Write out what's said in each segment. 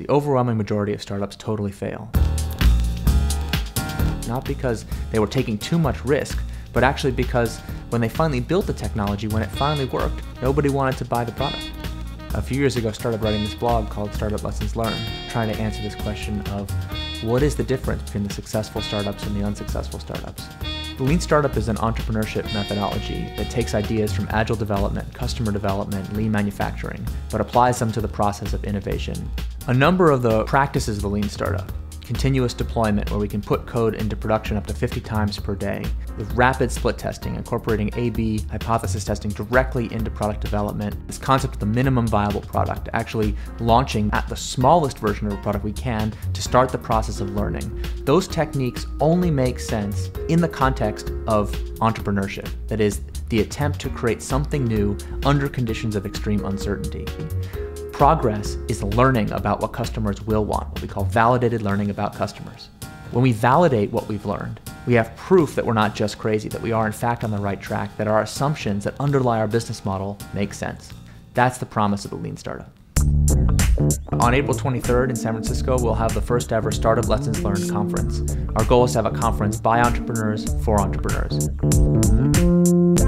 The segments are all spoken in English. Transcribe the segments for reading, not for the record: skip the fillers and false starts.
the overwhelming majority of startups totally fail. Not because they were taking too much risk, but actually because when they finally built the technology, when it finally worked, nobody wanted to buy the product. A few years ago, I started writing this blog called Startup Lessons Learned, trying to answer this question of what is the difference between the successful startups and the unsuccessful startups. The Lean Startup is an entrepreneurship methodology that takes ideas from agile development, customer development, lean manufacturing, but applies them to the process of innovation. A number of the practices of the Lean Startup: continuous deployment, where we can put code into production up to 50 times per day, with rapid split testing, incorporating A/B hypothesis testing directly into product development, this concept of the minimum viable product, actually launching at the smallest version of a product we can to start the process of learning. Those techniques only make sense in the context of entrepreneurship, that is, the attempt to create something new under conditions of extreme uncertainty. Progress is learning about what customers will want, what we call validated learning about customers. When we validate what we've learned, we have proof that we're not just crazy, that we are in fact on the right track, that our assumptions that underlie our business model make sense. That's the promise of the Lean Startup. On April 23rd in San Francisco, we'll have the first ever Startup Lessons Learned conference. Our goal is to have a conference by entrepreneurs for entrepreneurs.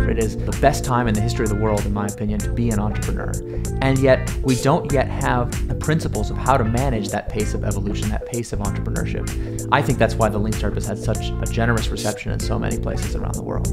It is the best time in the history of the world, in my opinion, to be an entrepreneur. And yet, we don't yet have the principles of how to manage that pace of evolution, that pace of entrepreneurship. I think that's why the Lean Startup has had such a generous reception in so many places around the world.